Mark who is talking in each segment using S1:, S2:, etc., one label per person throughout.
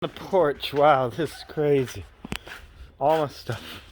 S1: The porch. Wow, this is crazy. All my stuff.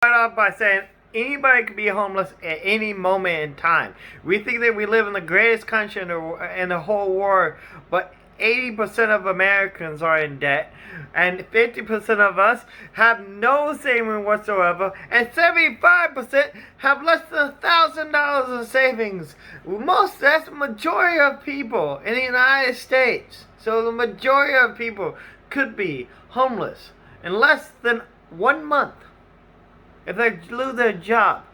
S1: Start off by saying anybody could be homeless at any moment in time. We think that we live in the greatest country in the whole world, but 80% of Americans are in debt, and 50% of us have no savings whatsoever, and 75% have less than $1,000 in savings. That's the majority of people in the United States. So the majority of people could be homeless in less than 1 month. If they lose their job,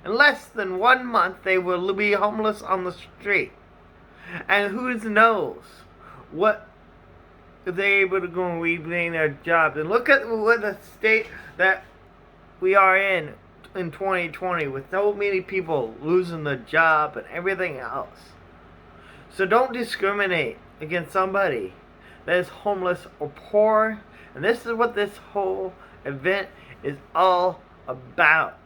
S1: in less than 1 month, they will be homeless on the street. And who knows what if they're able to go and regain their jobs. And look at what the state that we are in 2020, with so many people losing their job and everything else. So don't discriminate against somebody that is homeless or poor. And this is what this whole event is all about.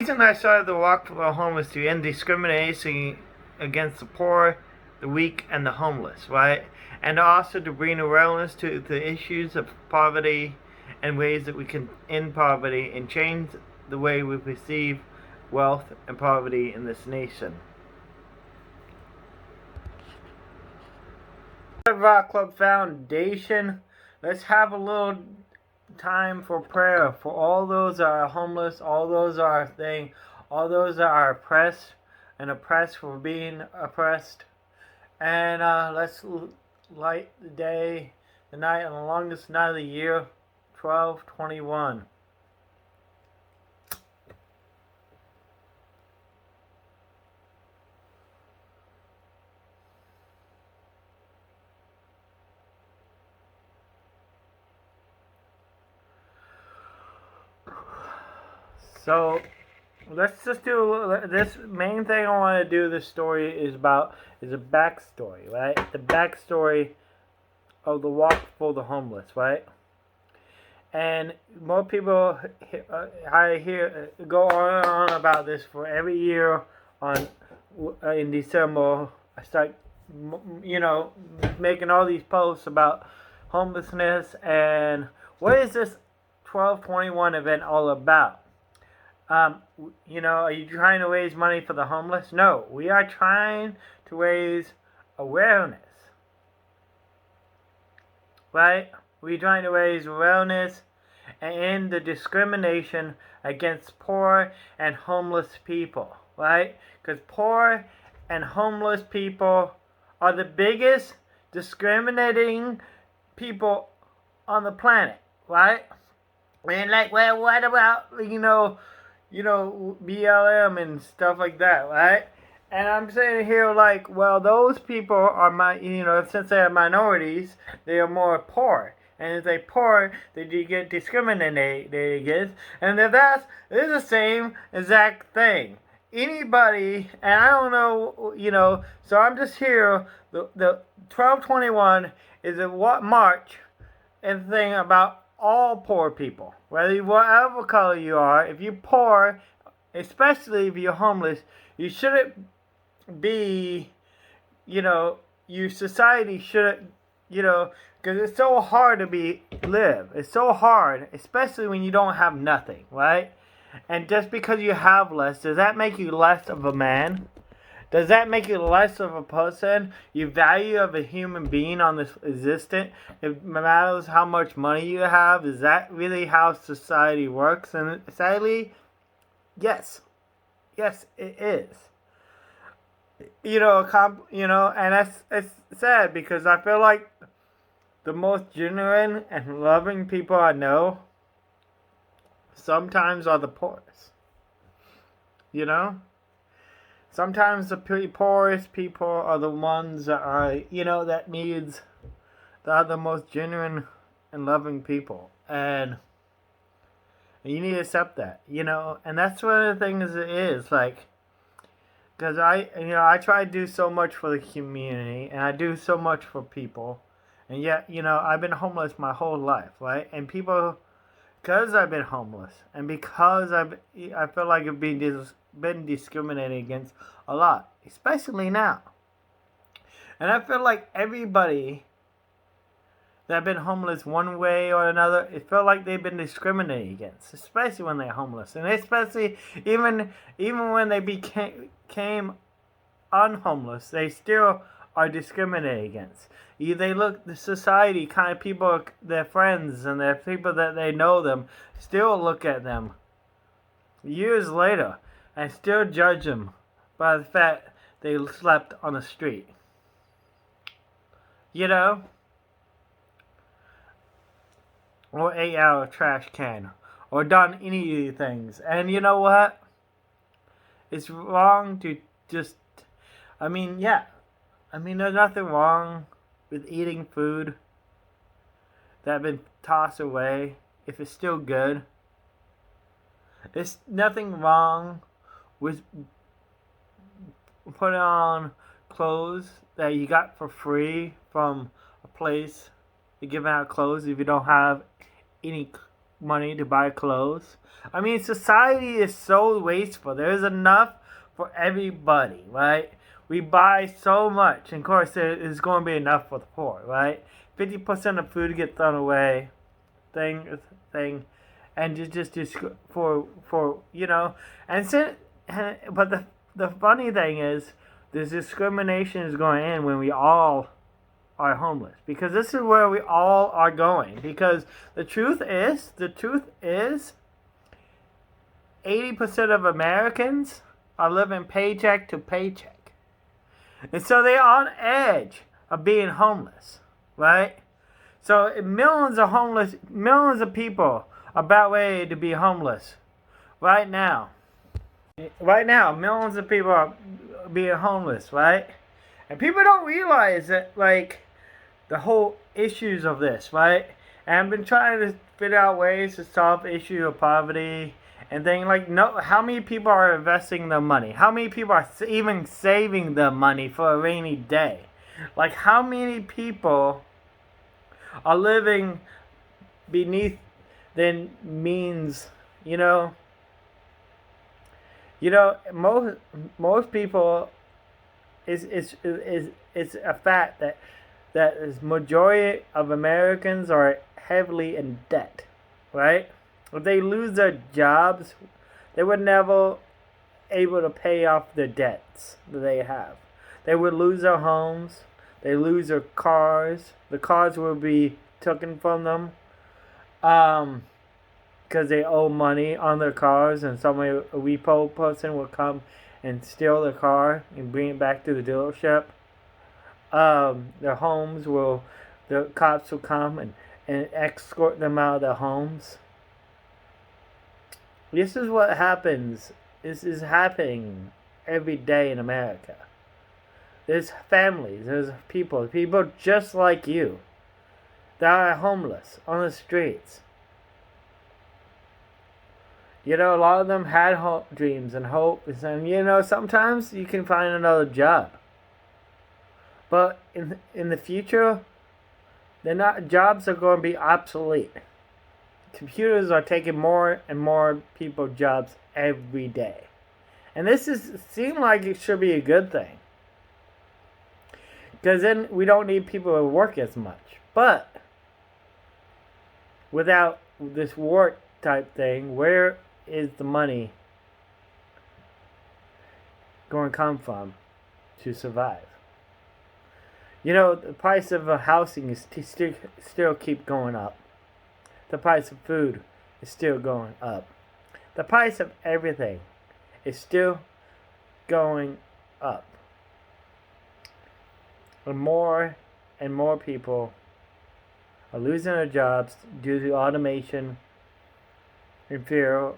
S1: The reason I started the Walk for the Homeless to end discrimination against the poor, the weak, and the homeless, right? And also to bring awareness to the issues of poverty and ways that we can end poverty and change the way we perceive wealth and poverty in this nation. Rock Club Foundation, let's have a little time for prayer for all those that are homeless, all those that are all those that are oppressed for being oppressed. And let's light the night on the longest night of the year, 12/21. So let's just do this. Main thing I want to do this story is a backstory, right? The backstory of the Walk for the Homeless, right? And more people I hear go on and on about this for every year. In December, I start making all these posts about homelessness and what is this 12/21 event all about? Are you trying to raise money for the homeless? No, we are trying to raise awareness, right? We're trying to raise awareness and end the discrimination against poor and homeless people, right? Because poor and homeless people are the biggest discriminating people on the planet, right? And well, what about, BLM and stuff like that, right? And I'm saying here, well, those people are since they are minorities, they are more poor. And if they're poor, they do get discriminated against. And if this is the same exact thing. Anybody, and I don't know, so I'm just here, the 12/21 is a march and thing about all poor people, whatever color you are. If you're poor, especially if you're homeless, you shouldn't be, your society shouldn't, because it's so hard to live. It's so hard, especially when you don't have nothing, right? And just because you have less, does that make you less of a man? Does that make you less of a person? Your value of a human being on this existence, it matters how much money you have. Is that really how society works? And sadly, yes. Yes, it is. And it's sad because I feel like the most genuine and loving people I know sometimes are the poorest. Sometimes the poorest people are the ones that are, that are the most genuine and loving people. And You need to accept that, and that's one of the things it is, like, because I try to do so much for the community, and I do so much for people, and yet, I've been homeless my whole life, right? And people, because I've been homeless, and because I feel like I've been discriminated against a lot, especially now. And I feel like everybody that have been homeless one way or another, it felt like they've been discriminated against, especially when they're homeless, and especially even when they became unhomeless, they still are discriminated against. They look, the society, kind of people, their friends and their people that they know them, still look at them years later and still judge them by the fact they slept on the street. Or ate out of a trash can, or done any of these things. And you know what? It's wrong to just, there's nothing wrong with eating food that have been tossed away if it's still good. There's nothing wrong with putting on clothes that you got for free from a place giving out clothes if you don't have any money to buy clothes. Society is so wasteful. There's enough for everybody, right? We buy so much, and of course there is going to be enough for the poor, right? 50% of food gets thrown away, thing, and just for and so, but the funny thing is, this discrimination is going in when we all are homeless, because this is where we all are going. Because the truth is 80% of Americans are living paycheck to paycheck, and so they're on edge of being homeless, right? So millions of people are about ready to be homeless right now. Millions of people are being homeless, right? And people don't realize that, like, the whole issues of this, right? And I've been trying to figure out ways to solve the issue of poverty and things like, how many people are investing their money? How many people are even saving their money for a rainy day? Like, how many people are living beneath their means, most people, it's a fact that the majority of Americans are heavily in debt, right? If they lose their jobs, they would never able to pay off their debts that they have. They would lose their homes. They lose their cars. The cars will be taken from them, because they owe money on their cars, and a repo person will come and steal their car and bring it back to the dealership. Their homes the cops will come and escort them out of their homes. This is what happens. This is happening every day in America. There's families, there's people just like you that are homeless on the streets. A lot of them had dreams and hopes, and sometimes you can find another job. But in the future, jobs are going to be obsolete. Computers are taking more and more people's jobs every day. And seems like it should be a good thing, because then we don't need people to work as much. But without this work type thing, where is the money going to come from to survive? The price of housing is still keep going up. The price of food is still going up. The price of everything is still going up. And more people are losing their jobs due to automation and fear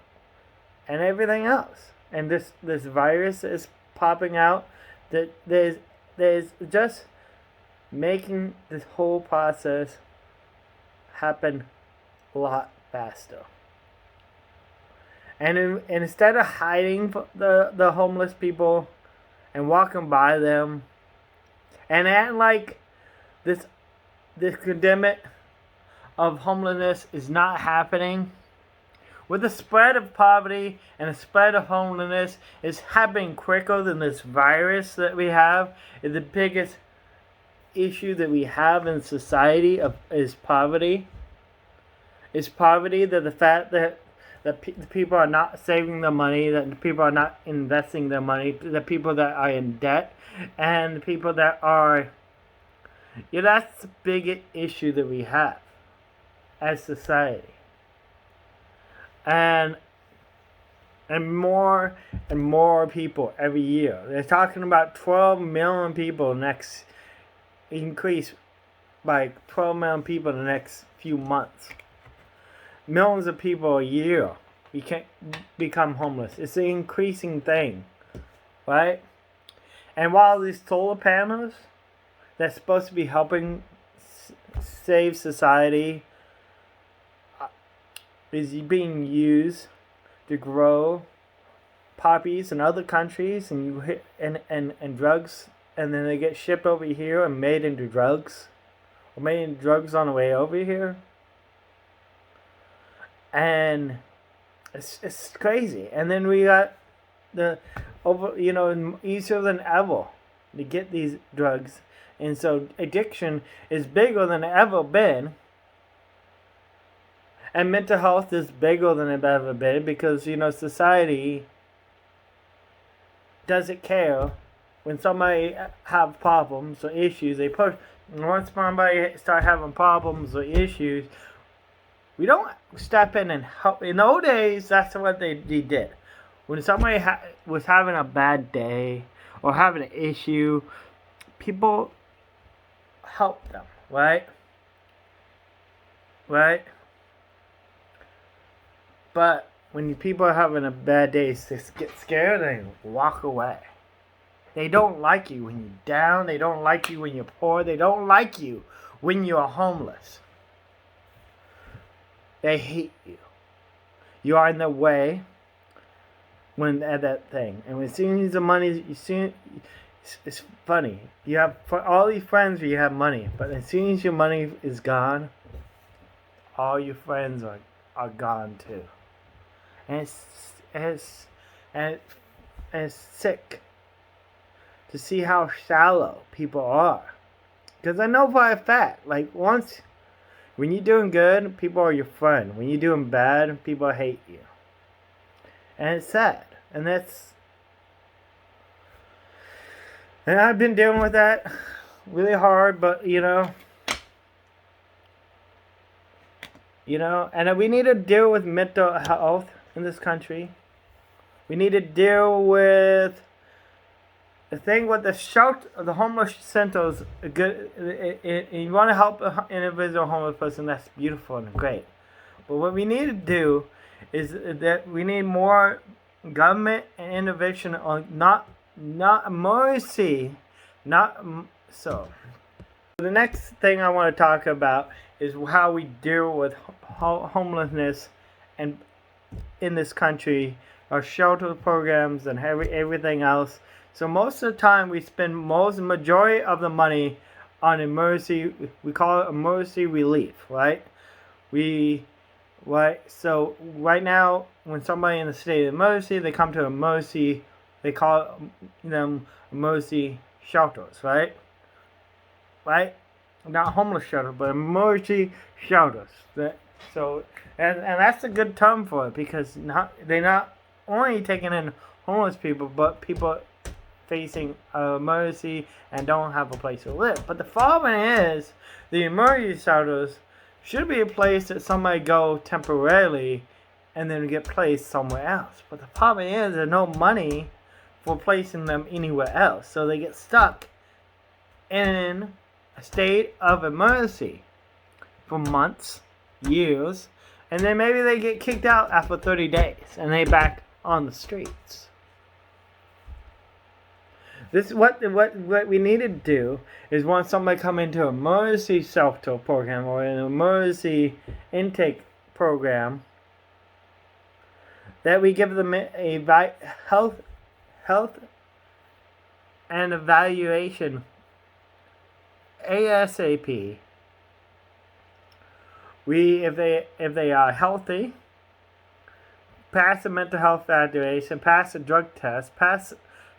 S1: and everything else. And this virus is popping out. That there's just making this whole process happen a lot faster. And instead of hiding the homeless people and walking by them and acting like this pandemic of homelessness is not happening, with the spread of poverty and the spread of homelessness is happening quicker than this virus that we have, is the biggest issue that we have in society is poverty. Is poverty, that the fact that the people are not saving their money, that the people are not investing their money, the people that are in debt, and the people that are, that's the biggest issue that we have as society. And more and more people every year. They're talking about 12 million people next, increase by 12 million people in the next few months. Millions of people a year we can't become homeless. It's an increasing thing, right? And while these solar panels that's supposed to be helping save society is being used to grow poppies in other countries, and you hit and drugs, and then they get shipped over here and made into drugs, or made into drugs on the way over here. And it's crazy. And then we got the easier than ever to get these drugs, and so addiction is bigger than it ever been. And mental health is bigger than it's ever been, because society doesn't care when somebody have problems or issues. Once somebody start having problems or issues, we don't step in and help. In old days, that's what they did. When somebody was having a bad day or having an issue, people helped them, right? Right? But when people are having a bad day, they get scared and walk away. They don't like you when you're down. They don't like you when you're poor. They don't like you when you're homeless. They hate you. You are in the way when at that thing. And as soon as the money, it's funny. You have all these friends where you have money, but as soon as your money is gone, all your friends are gone too. And it's sick to see how shallow people are. Because I know for a fact, when you're doing good, people are your friend. When you're doing bad, people hate you. And it's sad. And I've been dealing with that really hard, but and we need to deal with mental health in this country. We need to deal with the thing with the shelter, the homeless centers. You want to help an individual homeless person, that's beautiful and great. But what we need to do is that we need more government and intervention on not mercy, not so. The next thing I want to talk about is how we deal with homelessness and in this country, our shelter programs and everything else. So most of the time we spend majority of the money on emergency. We call it emergency relief, right? So right now, when somebody in the state of emergency, they come to emergency. They call them emergency shelters, right? Right? Not homeless shelter, but emergency shelters. And that's a good term for it, because they're not only taking in homeless people, but people facing an emergency and don't have a place to live. But the problem is, the emergency shelters should be a place that somebody go temporarily and then get placed somewhere else. But the problem is, there's no money for placing them anywhere else, so they get stuck in a state of emergency for months, years, and then maybe they get kicked out after 30 days and they back on the streets. This is what we need to do is when somebody come into an emergency shelter program or an emergency intake program, that we give them a health and evaluation ASAP. If they are healthy, pass a mental health evaluation, pass a drug test,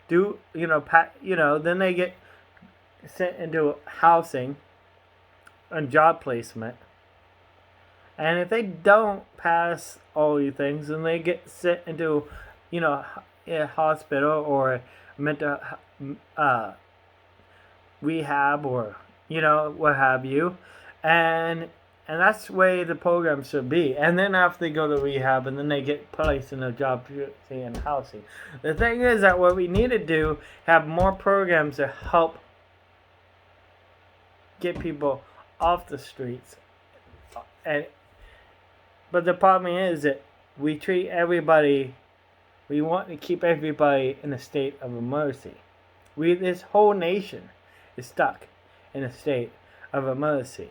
S1: then they get sent into housing and job placement. And if they don't pass all these things, then they get sent into, a hospital or mental rehab or what have you, and that's the way the program should be. And then after they go to rehab, and then they get placed in a job and housing. The thing is that what we need to do, have more programs to help get people off the streets. But the problem is that we treat everybody. We want to keep everybody in a state of emergency. This whole nation is stuck in a state of emergency.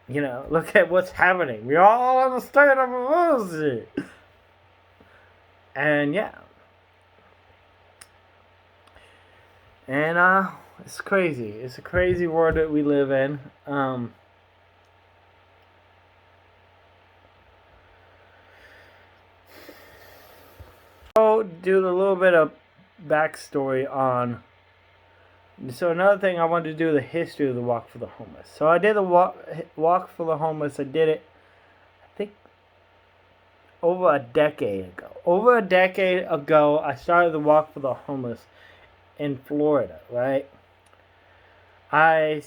S1: Look at what's happening. We're all in a state of emergency. And yeah. And it's crazy. It's a crazy world that we live in. So do a little bit of backstory on. So another thing I wanted to do, the history of the Walk for the Homeless. So I did the walk for the Homeless. I did it, I think, over a decade ago. Over a decade ago, I started the Walk for the Homeless in Florida, right? I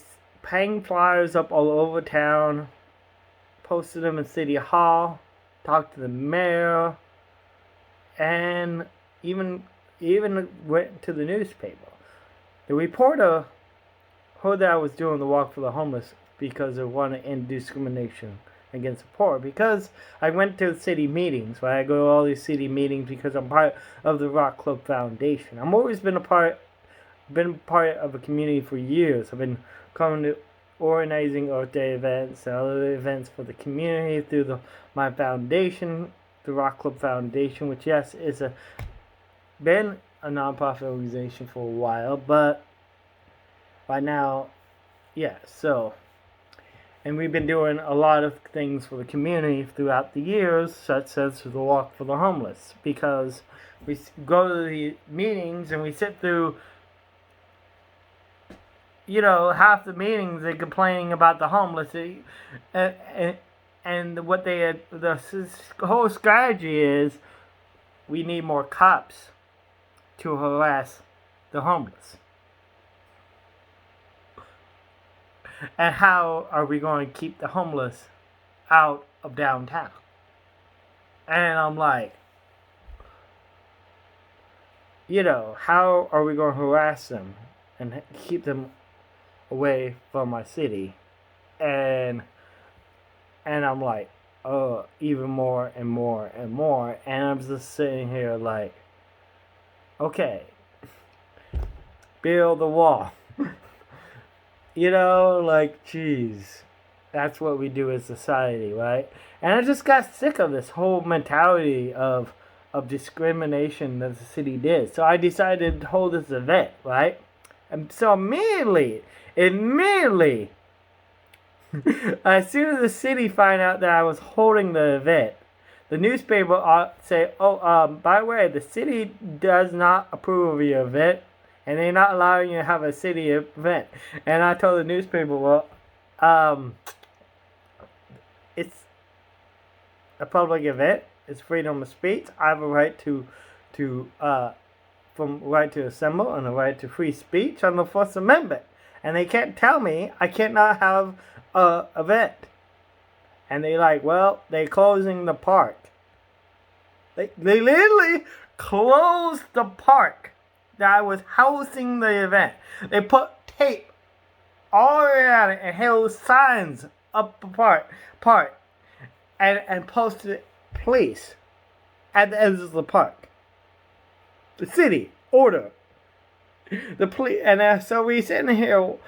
S1: hang flyers up all over town, posted them in City Hall, talked to the mayor, and even went to the newspaper. The reporter heard that I was doing the Walk for the Homeless because they wanted to end discrimination against the poor. Because I went to city meetings, right? I go to all these city meetings because I'm part of the Rock Club Foundation. I've always been part of a community for years. I've been coming to organizing Earth Day events and other events for the community through my foundation, the Rock Club Foundation, which is been a non-profit organization for a while, but by now, and we've been doing a lot of things for the community throughout the years, such as the Walk for the Homeless, because we go to the meetings and we sit through, half the meetings they're complaining about the homeless, and what the whole strategy is, we need more cops to harass the homeless. And how are we going to keep the homeless out of downtown? And I'm like, how are we going to harass them and keep them away from our city? And I'm like, even more and more and more. And I'm just sitting here like, okay, build the wall. Geez, that's what we do as society, right? And I just got sick of this whole mentality of discrimination that the city did. So I decided to hold this event, right? And so immediately, as soon as the city found out that I was holding the event, the newspaper say, by the way, the city does not approve of your event, and they're not allowing you to have a city event. And I told the newspaper, it's a public event. It's freedom of speech. I have a right to assemble and a right to free speech on the First Amendment. And they can't tell me I cannot have an event. And they're closing the park. They literally closed the park that I was hosting the event. They put tape all around it and held signs up the park and posted police at the ends of the park. The city order. The police, and so we sitting here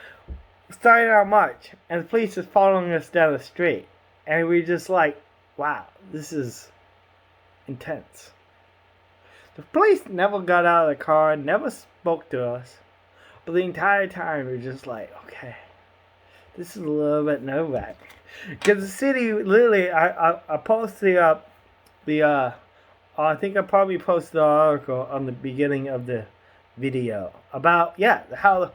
S1: starting our march, and the police is following us down the street. And we just like, wow, this is intense. The police never got out of the car, never spoke to us. But the entire time, we're just like, okay, this is a little bit nerve-wracking. Because the city, literally, I posted up I think I probably posted the article on the beginning of the video about, yeah, how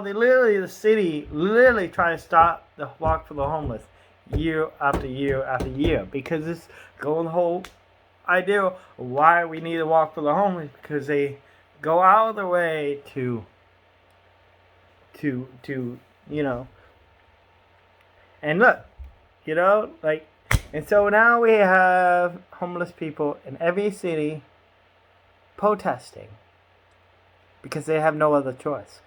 S1: the city literally try to stop the walk for the homeless year after year after year. Because it's going the whole idea of why we need to walk for the homeless, because they go out of their way to you know, and look, like, and so now we have homeless people in every city protesting because they have no other choice.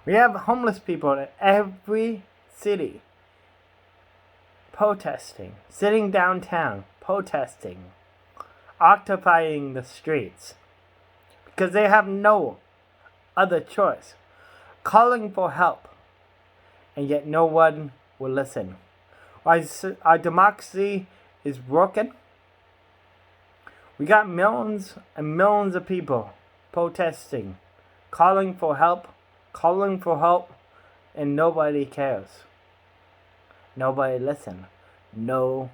S1: We have homeless people in every city protesting, sitting downtown, protesting, occupying the streets because they have no other choice, calling for help, and yet no one will listen. Our democracy is broken. We got millions and millions of people protesting, calling for help, and nobody cares. Nobody listen. Nobody.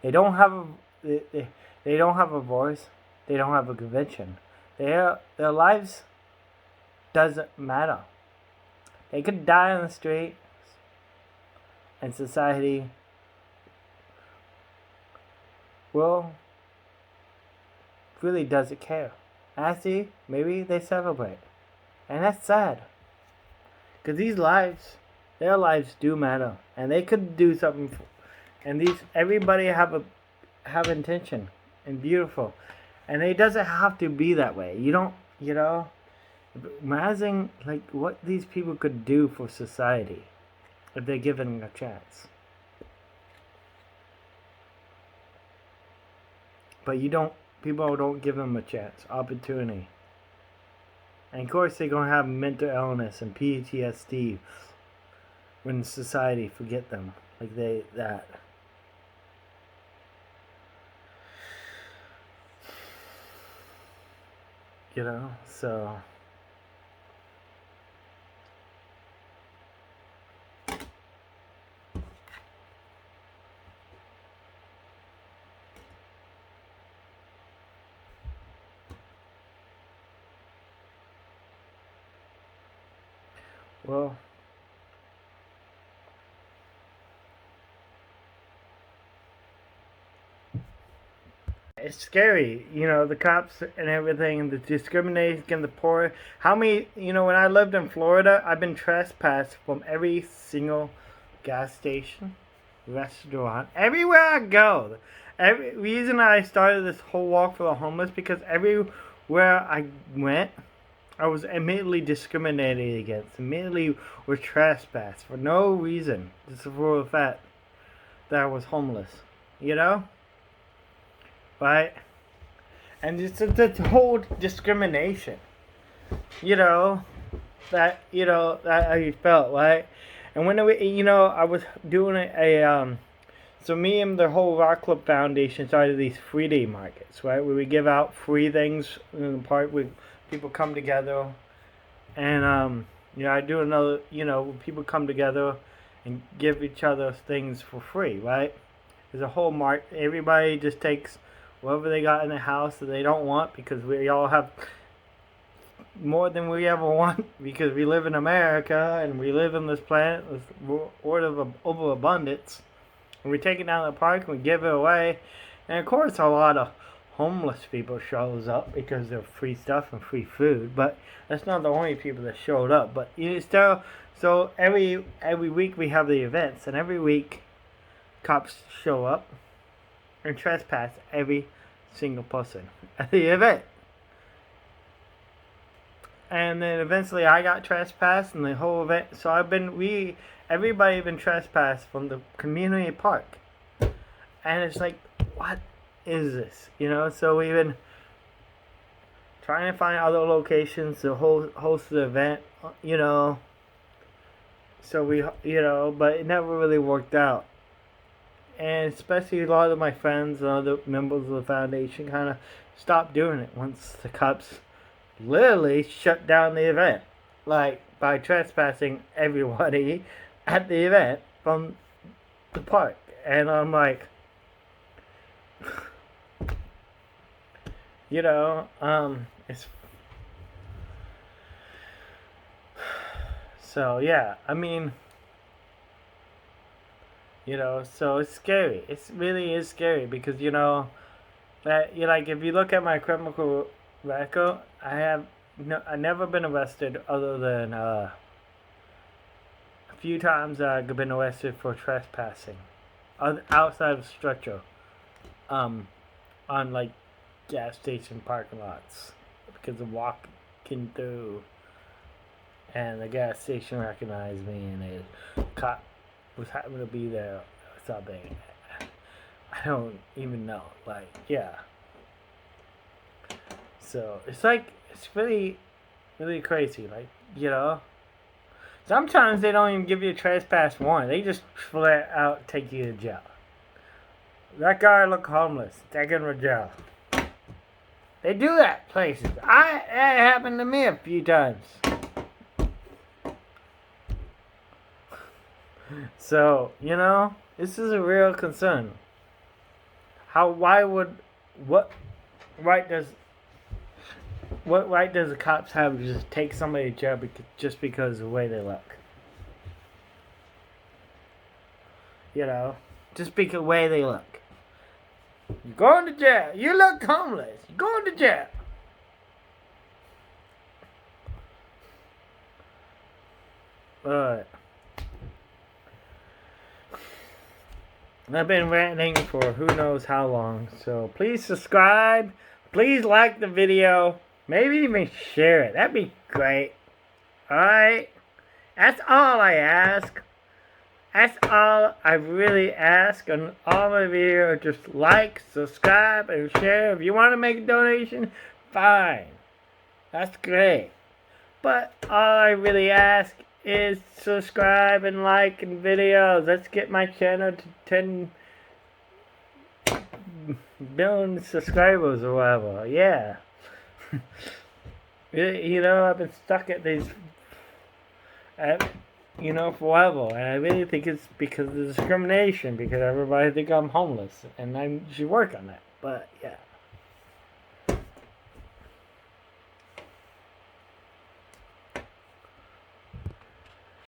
S1: They don't have a voice. They don't have a convention. Their lives doesn't matter. They could die on the street, and society really doesn't care. Actually, maybe they celebrate, and that's sad. Because their lives do matter, and they could do something. And everybody have intention and beautiful, and it doesn't have to be that way. You don't, imagine like what these people could do for society if they're given a chance. But people don't give them a chance, opportunity. And of course they're gonna have mental illness and PTSD when society forget them like that. So well, it's scary, the cops and everything, the discrimination against the poor. How many, when I lived in Florida, I've been trespassed from every single gas station, restaurant, everywhere I go. Every reason I started this whole walk for the homeless, because everywhere I went, I was immediately discriminated against, immediately were trespassed for no reason, just for the fact that I was homeless, right? And it's the whole discrimination, that I felt, right? And when I was doing so me and the whole Rock Club Foundation started these free day markets, right? Where we give out free things in the park where people come together, and I do another, when people come together and give each other things for free, right? There's a whole everybody just takes whatever they got in the house that they don't want, because we all have more than we ever want, because we live in America and we live on this planet with world of overabundance. And we take it down to the park and we give it away, and of course a lot of homeless people shows up because of free stuff and free food. But that's not the only people that showed up. But still, so every week we have the events, and every week cops show up and trespass every single person at the event. And then eventually I got trespassed, and the whole event. So everybody been trespassed from the community park, and it's like, what is this? So we've been trying to find other locations to host the event. So we, but it never really worked out. And especially a lot of my friends and other members of the foundation kind of stopped doing it once the cops literally shut down the event. Like, by trespassing everybody at the event from the park. And I'm like, it's. So, yeah, I mean, so it's scary. It really is scary because, that, like, if you look at my criminal record, I've never been arrested other than a few times I've been arrested for trespassing outside of structure, on like gas station parking lots because of walking through, and the gas station recognized me and a cop was happening to be there or something. I don't even know. Like, yeah. So it's like it's really, really crazy. Like, sometimes they don't even give you a trespass warrant. They just flat out take you to jail. That guy looked homeless. Take him to jail. They do that places. That happened to me a few times. So, this is a real concern. What right does the cops have to just take somebody to jail just because of the way they look? Just because of the way they look. You're going to jail. You look homeless. You're going to jail. But I've been ranting for who knows how long. So please subscribe. Please like the video. Maybe even share it. That'd be great. Alright? That's all I ask. That's all I really ask. And all of you are just like, subscribe, and share. If you want to make a donation, fine. That's great. But all I really ask is subscribe and like and videos. Let's get my channel to 10 million subscribers or whatever. Yeah. I've been stuck at these, forever. And I really think it's because of discrimination. Because everybody think I'm homeless. And I should work on that. But, yeah.